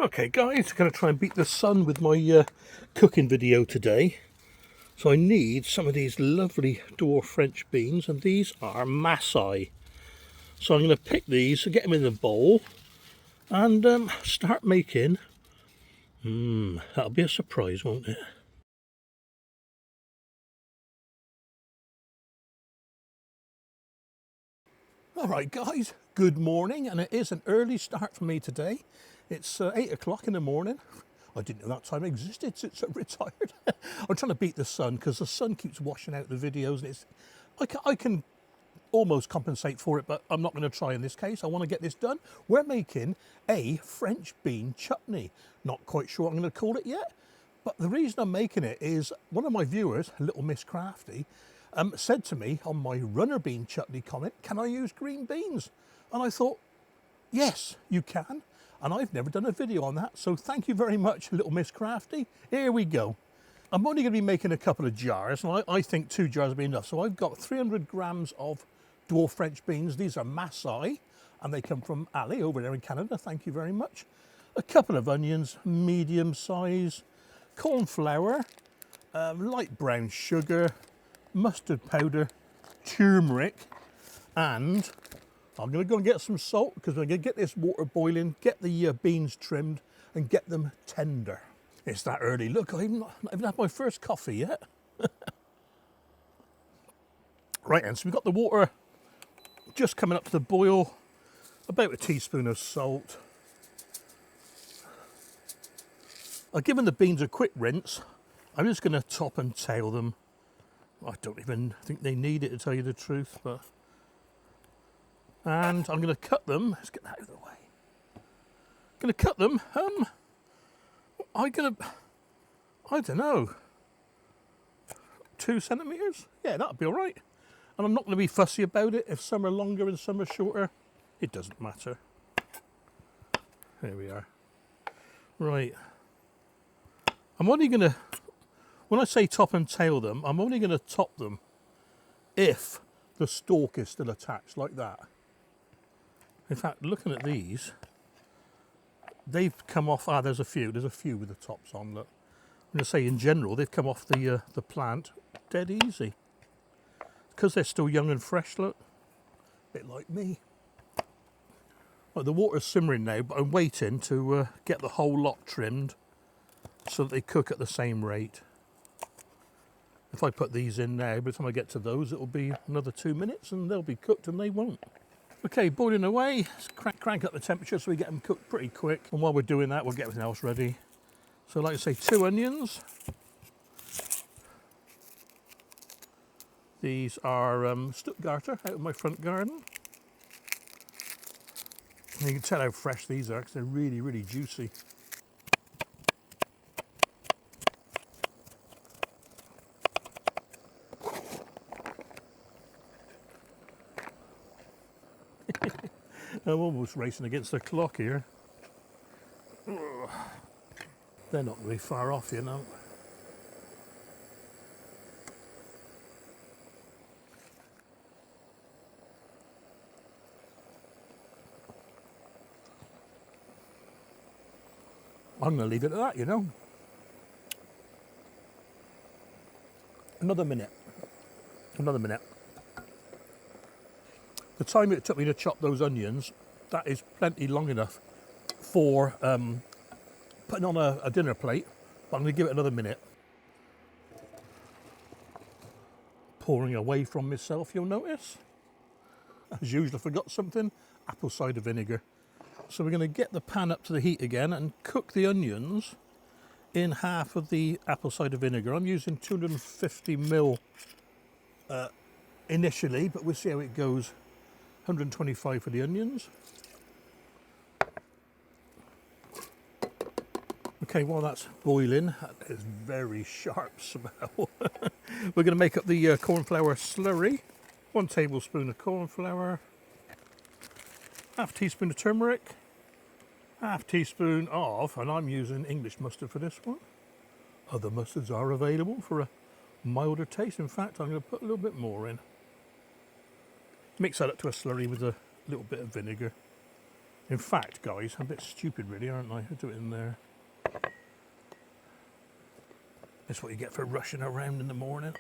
Okay guys, going to try and beat the sun with my cooking video today. So I need some of these lovely dwarf French beans, and these are Maasai. So I'm going to pick these, get them in the bowl, and start making. That'll be a surprise, won't it? Alright guys, good morning, and it is an early start for me today. It's 8 o'clock in the morning. I didn't know that time existed since I retired. I'm trying to beat the sun because the sun keeps washing out the videos, and I can almost compensate for it, but I'm not going to try in this case. I want to get this done. We're making a French bean chutney. Not quite sure what I'm going to call it yet, but the reason I'm making it is one of my viewers, Little Miss Crafty, said to me on my runner bean chutney comment, can I use green beans? And I thought, yes, you can. And I've never done a video on that. So thank you very much, Little Miss Crafty. Here we go. I'm only going to be making a couple of jars, and I think 2 jars will be enough. So I've got 300 grams of dwarf French beans. These are Maasai, and they come from Ali over there in Canada. Thank you very much. A couple of onions, medium size, cornflour, light brown sugar, mustard powder, turmeric, and I'm going to go and get some salt because we're going to get this water boiling, get the beans trimmed, and get them tender. It's that early. Look, I haven't had my first coffee yet. Right, and so we've got the water just coming up to the boil, about a teaspoon of salt. I've given the beans a quick rinse. I'm just going to top and tail them. I don't even think they need it, to tell you the truth, but... And I'm going to cut them. Let's get that out of the way. Going to cut them. I don't know, 2 centimetres? Yeah, that'll be all right. And I'm not going to be fussy about it. If some are longer and some are shorter, it doesn't matter. There we are. Right. I'm only going to, when I say top and tail them, I'm only going to top them if the stalk is still attached, like that. In fact, looking at these, they've come off. There's a few with the tops on. Look, I'm going to say in general, they've come off the plant dead easy because they're still young and fresh. Look, a bit like me. Well, the water's simmering now, but I'm waiting to get the whole lot trimmed so that they cook at the same rate. If I put these in now, by the time I get to those, it'll be another 2 minutes and they'll be cooked, and they won't. Okay, boiling away. Let's crank up the temperature so we get them cooked pretty quick. And while we're doing that, we'll get everything else ready. So like I say, 2 onions. These are Stuttgarter out of my front garden. And you can tell how fresh these are because they're really, really juicy. I'm almost racing against the clock here. Ugh. They're not really far off, you know. I'm going to leave it at that, you know. Another minute. The time it took me to chop those onions, that is plenty long enough for putting on a dinner plate, but I'm going to give it another minute. Pouring away from myself, you'll notice. As usual, I forgot something, apple cider vinegar. So we're going to get the pan up to the heat again and cook the onions in half of the apple cider vinegar. I'm using 250 ml initially, but we'll see how it goes. 125 for the onions. Okay, while that's boiling, that is very sharp smell. We're going to make up the cornflour slurry. 1 tablespoon of cornflour, half teaspoon of turmeric, half teaspoon of, and I'm using English mustard for this one. Other mustards are available for a milder taste. In fact, I'm going to put a little bit more in. Mix that up to a slurry with a little bit of vinegar. In fact, guys, I'm a bit stupid really, aren't I? I'll do it in there. That's what you get for rushing around in the morning.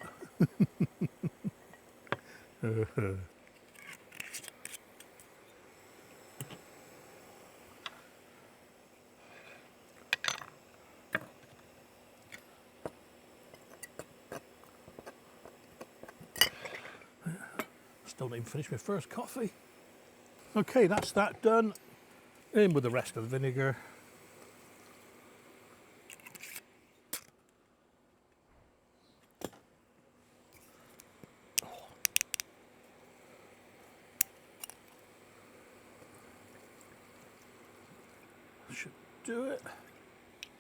Still not even finished my first coffee. Okay, that's that done. In with the rest of the vinegar. Should do it.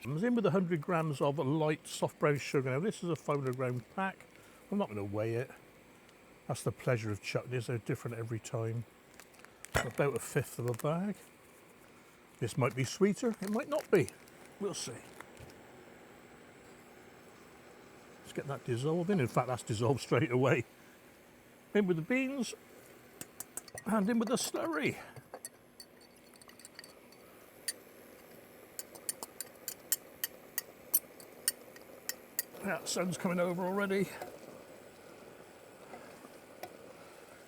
I'm in with 100 grams of light soft brown sugar. Now this is a 500 gram pack. I'm not going to weigh it. That's the pleasure of chutneys, they're different every time. About a fifth of a bag. This might be sweeter, it might not be. We'll see. Let's get that dissolved in. In fact, that's dissolved straight away. In with the beans and in with the slurry. Yeah, the sun's coming over already.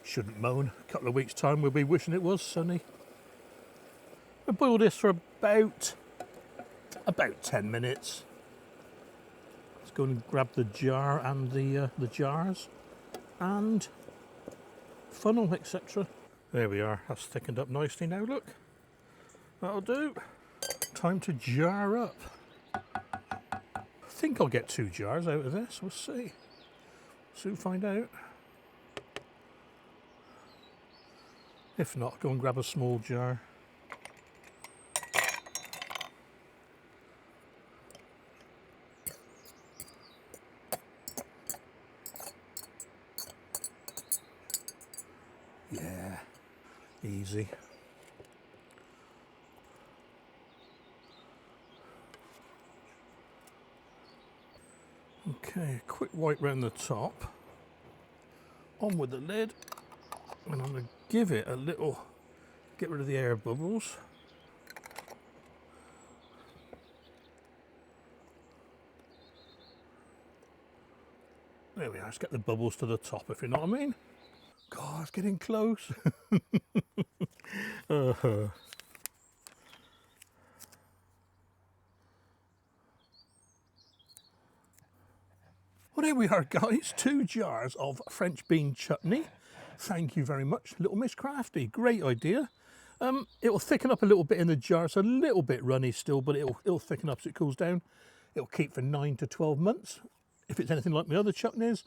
Shouldn't moan. A couple of weeks' time we'll be wishing it was sunny. We'll boil this for about 10 minutes. Let's go and grab the jar and the jars and funnel, etc. There we are. That's thickened up nicely now. Look, that'll do. Time to jar up. I think I'll get 2 jars out of this. We'll see. Soon find out. If not, go and grab a small jar. Yeah, easy. Okay, quick wipe round the top. On with the lid. And I'm going to give it a little, get rid of the air bubbles. There we are, let's get the bubbles to the top, if you know what I mean. God, it's getting close. Well, there we are, guys. 2 jars of French bean chutney. Thank you very much, Little Miss Crafty. Great idea. It'll thicken up a little bit in the jar. It's a little bit runny still, but it'll thicken up as it cools down. It'll keep for 9 to 12 months. If it's anything like my other chutneys,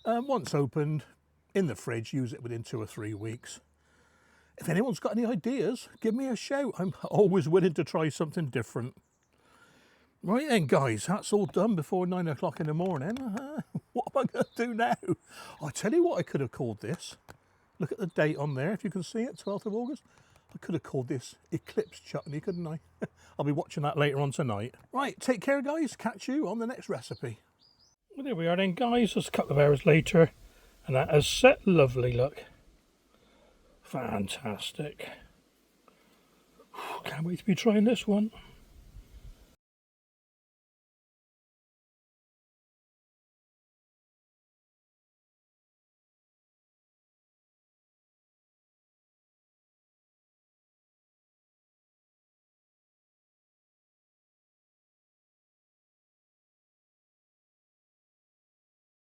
once opened, in the fridge, use it within 2 or 3 weeks. If anyone's got any ideas, give me a shout. I'm always willing to try something different. Right then, guys, that's all done before 9 o'clock in the morning. What am I going to do now? I'll tell you what I could have called this. Look at the date on there, if you can see it, 12th of August. I could have called this Eclipse Chutney, couldn't I? I'll be watching that later on tonight. Right, take care, guys. Catch you on the next recipe. Well, there we are then, guys. Just a couple of hours later, and that has set lovely, look. Fantastic. Can't wait to be trying this one.